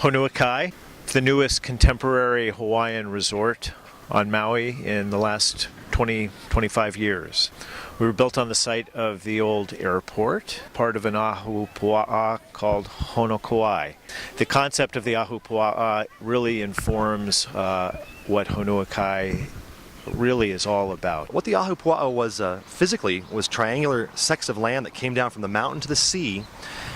Honuakai, the newest contemporary Hawaiian resort on Maui in the last 25 years. We were built on the site of the old airport, part of an ahupua'a called Honuakai. The concept of the ahupua'a really informs what Honuakai really is all about. What the ahupua'a was physically was triangular sects of land that came down from the mountain to the sea,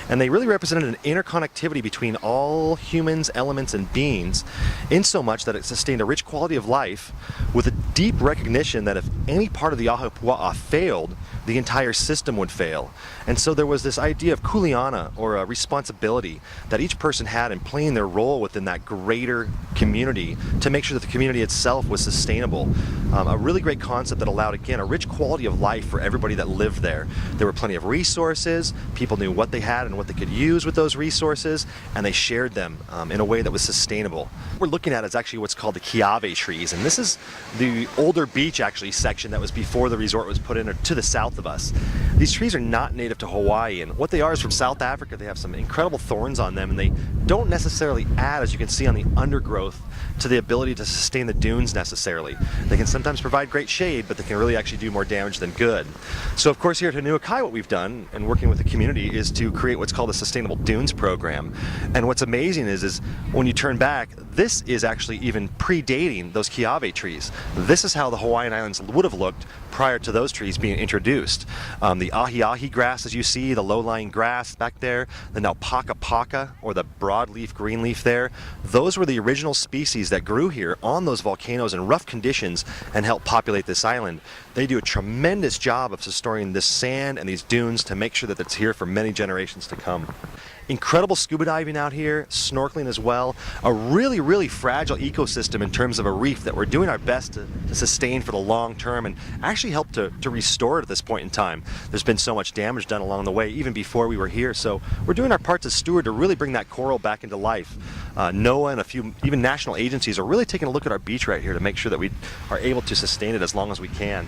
and they really represented an interconnectivity between all humans, elements, and beings, in so much that it sustained a rich quality of life with a deep recognition that if any part of the ahupua'a failed, the entire system would fail. And so there was this idea of kuleana, or a responsibility, that each person had in playing their role within that greater community to make sure that the community itself was sustainable. A really great concept that allowed, again, a rich quality of life for everybody that lived there. There were plenty of resources, people knew what they had and what they could use with those resources, and they shared them in a way that was sustainable. What we're looking at is actually what's called the kiave trees, and this is the older beach actually section that was before the resort was put in, or to the south of us. These trees are not native to Hawaii, and what they are is from South Africa. They have some incredible thorns on them, and they don't necessarily add, as you can see on the undergrowth, to the ability to sustain the dunes necessarily. They can sometimes provide great shade, but they can really actually do more damage than good. So of course here at Honuakai, what we've done, and working with the community, is to create what's called a Sustainable Dunes program. And what's amazing is when you turn back, this is actually even predating those kiave trees. This is how the Hawaiian Islands would have looked prior to those trees being introduced. The ahi-ahi grass, as you see, the low-lying grass back there, the naupaka-paka, or the broadleaf green leaf there, those were the original species that grew here on those volcanoes in rough conditions and helped populate this island. They do a tremendous job of storing this sand and these dunes to make sure that it's here for many generations to come. Incredible scuba diving out here, snorkeling as well. A really, really fragile ecosystem in terms of a reef that we're doing our best to sustain for the long term and actually help to restore it at this point in time. There's been so much damage done along the way, even before we were here, so we're doing our part as steward to really bring that coral back into life. NOAA and a few even national agencies are really taking a look at our beach right here to make sure that we are able to sustain it as long as we can.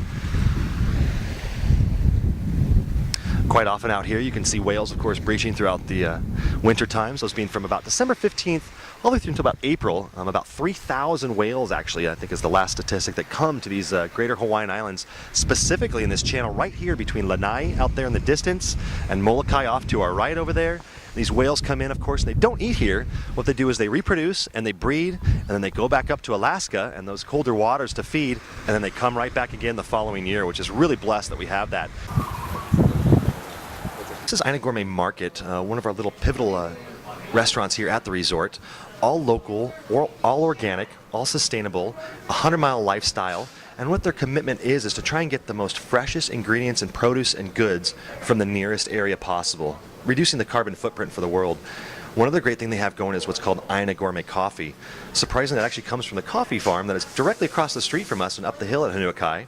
Quite often out here you can see whales, of course, breaching throughout the winter times, those being from about December 15th all the way through until about April. About 3,000 whales actually, I think, is the last statistic, that come to these greater Hawaiian Islands, specifically in this channel right here between Lanai out there in the distance and Molokai off to our right over there. These whales come in, of course, and they don't eat here. What they do is they reproduce and they breed, and then they go back up to Alaska and those colder waters to feed, and then they come right back again the following year, which is really blessed that we have that. This is Aina Gourmet Market, one of our little pivotal restaurants here at the resort. All local, all organic, all sustainable, 100-mile lifestyle. And what their commitment is to try and get the most freshest ingredients and produce and goods from the nearest area possible, reducing the carbon footprint for the world. One other great thing they have going is what's called Aina Gourmet Coffee. Surprisingly, that actually comes from the coffee farm that is directly across the street from us and up the hill at Honuakai.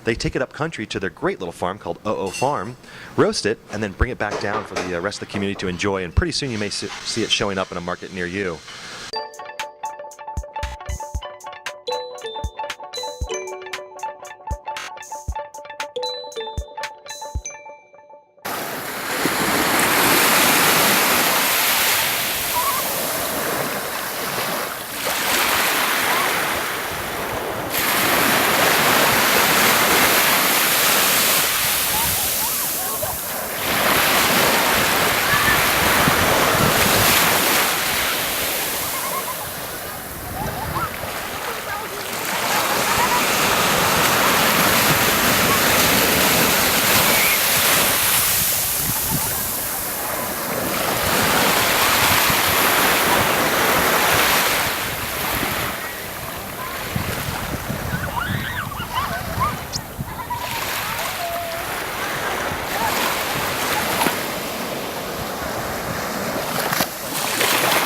They take it up country to their great little farm called O'o Farm, roast it, and then bring it back down for the rest of the community to enjoy. And pretty soon you may see it showing up in a market near you.